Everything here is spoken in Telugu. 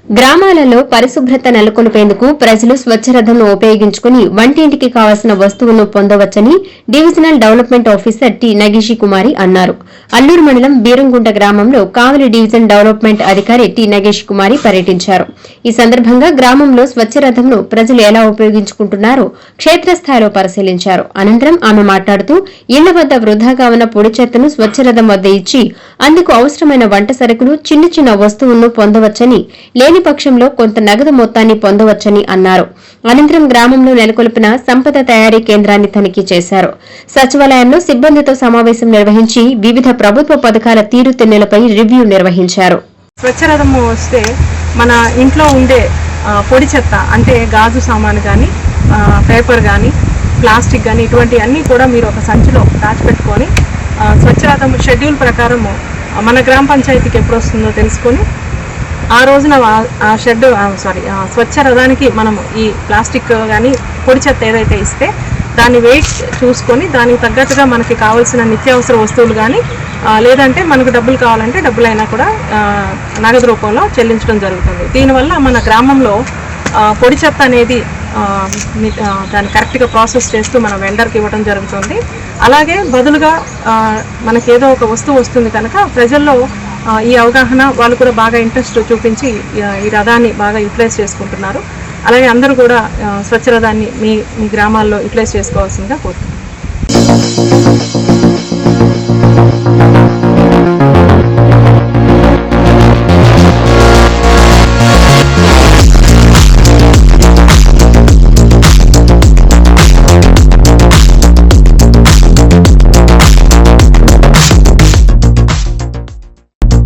గ్రామాలలో పరిశుభ్రత నెలకొల్పేందుకు ప్రజలు స్వచ్ఛరథంను ఉపయోగించుకుని వంటింటికి కావాల్సిన వస్తువులను పొందవచ్చని డివిజనల్ డెవలప్మెంట్ ఆఫీసర్ టి నగేషి కుమారి అన్నారు. అల్లూరు మండలం బీరంగుంట గ్రామంలో కావలి డివిజన్ డెవలప్మెంట్ అధికారి టి నగేషి కుమారి పర్యటించారు. ఈ సందర్భంగా గ్రామంలో స్వచ్ఛరథంను ప్రజలు ఎలా ఉపయోగించుకుంటున్నారో క్షేత్రస్థాయిలో పరిశీలించారు. అనంతరం ఆమె మాట్లాడుతూ ఇళ్ల వద్ద వృధాగా ఉన్న పొడి చెత్తను స్వచ్ఛరథం వద్ద ఇచ్చి అందుకు అవసరమైన వంట సరుకులు చిన్న చిన్న వస్తువులను పొందవచ్చని, లేని పక్షంలో కొంత నగదు మొత్తాన్ని పొందవచ్చని అన్నారు. అనంతరం గ్రామంలో నెలకొల్పిన సంపద తయారీ కేంద్రాన్ని తనిఖీ చేశారు. సచివాలయంలో సిబ్బందితో సమావేశం నిర్వహించి వివిధ ప్రభుత్వ పథకాల తీరుతెన్నులపై రివ్యూ నిర్వహించారు. స్వచ్ఛరథము వస్తే మన ఇంట్లో ఉండే పొడి చెత్త అంటే గాజు సామాను కానీ, పేపర్ కానీ, ప్లాస్టిక్ కానీ ఇటువంటి అన్నీ కూడా మీరు ఒక సంచిలో దాచిపెట్టుకొని స్వచ్ఛరథం షెడ్యూల్ ప్రకారము మన గ్రామ పంచాయతీకి ఎప్పుడు వస్తుందో తెలుసుకొని ఆ రోజున స్వచ్ఛ రథానికి మనము ఈ ప్లాస్టిక్ కానీ పొడి చెత్త ఏదైతే ఇస్తే దాన్ని వెయిట్ చూసుకొని దానికి తగ్గట్టుగా మనకి కావాల్సిన నిత్యావసర వస్తువులు కానీ లేదంటే మనకు డబ్బులు కావాలంటే డబ్బులైనా కూడా నగదు రూపంలో చెల్లించడం జరుగుతుంది. దీనివల్ల మన గ్రామంలో పొడి చెత్త అనేది దాన్ని కరెక్ట్గా ప్రాసెస్ చేస్తూ మన వెండర్కి ఇవ్వడం జరుగుతుంది. అలాగే బదులుగా మనకి ఏదో ఒక వస్తువు వస్తుంది కనుక ప్రజల్లో ఈ అవగాహన వాళ్ళు కూడా బాగా ఇంట్రెస్ట్ చూపించి ఈ రథాన్ని బాగా యూటిలైజ్ చేసుకుంటున్నారు. అలాగే అందరూ కూడా స్వచ్ఛ రథాన్ని మీ గ్రామాల్లో యూటిలైజ్ చేసుకోవాల్సిందిగా కోరుతున్నాను.